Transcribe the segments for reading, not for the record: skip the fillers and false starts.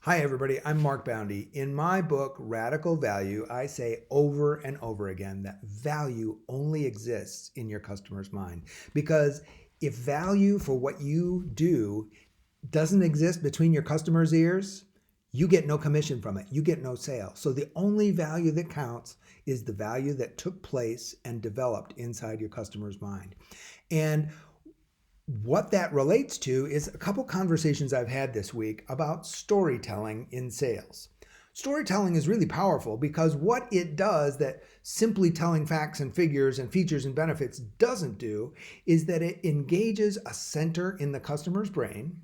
Hi, everybody. I'm Mark Boundy. In my book, Radical Value, I say over and over again that value only exists in your customer's mind. Because if value for what you do doesn't exist between your customer's ears, you get no commission from it. You get no sale. So the only value that counts is the value that took place and developed inside your customer's mind. And what that relates to is a couple conversations I've had this week about storytelling in sales. Storytelling is really powerful because what it does that simply telling facts and figures and features and benefits doesn't do is that it engages a center in the customer's brain.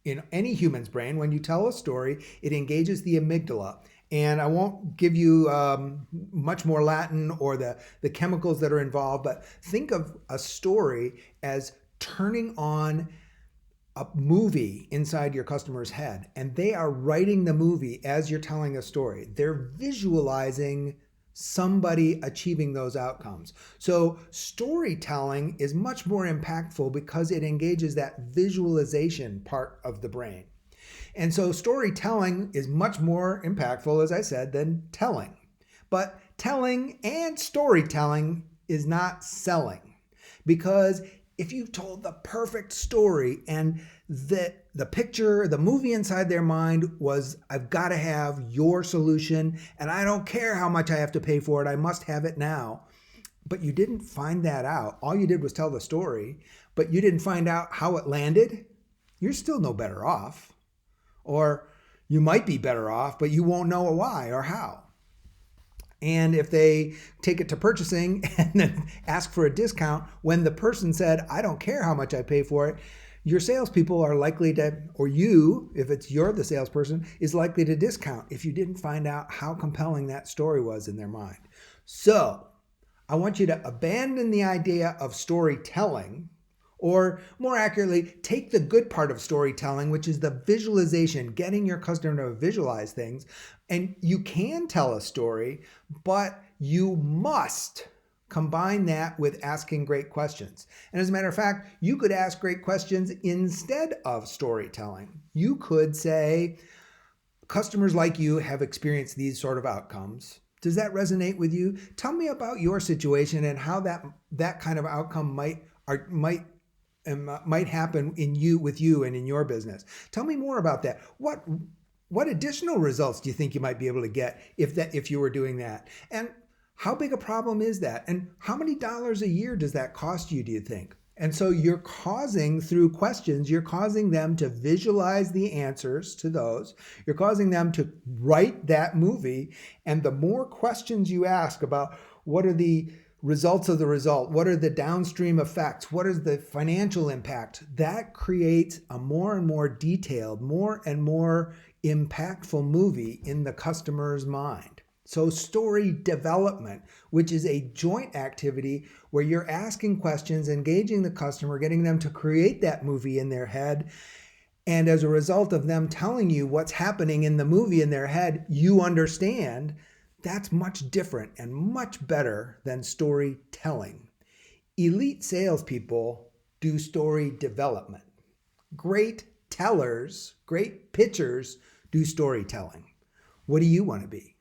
In any human's brain, when you tell a story, it engages the amygdala. And I won't give you much more Latin or the chemicals that are involved, but think of a story as turning on a movie inside your customer's head, and they are writing the movie as you're telling a story. They're visualizing somebody achieving those outcomes. So storytelling is much more impactful because it engages that visualization part of the brain. And so storytelling is much more impactful, as I said, than telling. But telling and storytelling is not selling, because if you told the perfect story and the picture, the movie inside their mind was, I've got to have your solution and I don't care how much I have to pay for it, I must have it now. But you didn't find that out. All you did was tell the story, but you didn't find out how it landed. You're still no better off. Or you might be better off, but you won't know why or how. And if they take it to purchasing and then ask for a discount when the person said, I don't care how much I pay for it, your salespeople are likely to, or you, if you're the salesperson, is likely to discount if you didn't find out how compelling that story was in their mind. So I want you to abandon the idea of storytelling, or more accurately, take the good part of storytelling, which is the visualization, getting your customer to visualize things. And you can tell a story, but you must combine that with asking great questions. And as a matter of fact, you could ask great questions instead of storytelling. You could say, customers like you have experienced these sort of outcomes. Does that resonate with you? Tell me about your situation and how that kind of outcome might happen with you and in your business. Tell me more about that. What additional results do you think you might be able to get if you were doing that? And how big a problem is that? And how many dollars a year does that cost you, do you think? And so through questions, you're causing them to visualize the answers to those. You're causing them to write that movie. And the more questions you ask about what are the results of the result, what are the downstream effects, what is the financial impact, that creates a more and more detailed, more and more impactful movie in the customer's mind. So story development, which is a joint activity where you're asking questions, engaging the customer, getting them to create that movie in their head. And as a result of them telling you what's happening in the movie in their head, you understand. That's much different and much better than storytelling. Elite salespeople do story development. Great tellers, great pitchers do storytelling. What do you want to be?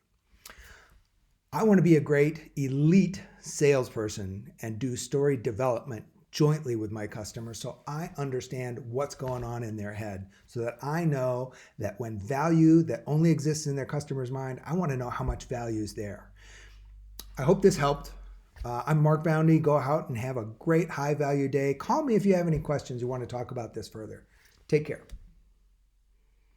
I want to be a great elite salesperson and do story development jointly with my customers so I understand what's going on in their head, so that I know that when value that only exists in their customer's mind, I want to know how much value is there. I hope this helped. I'm Mark Boundy. Go out and have a great high value day. Call me if you have any questions you want to talk about this further. Take care.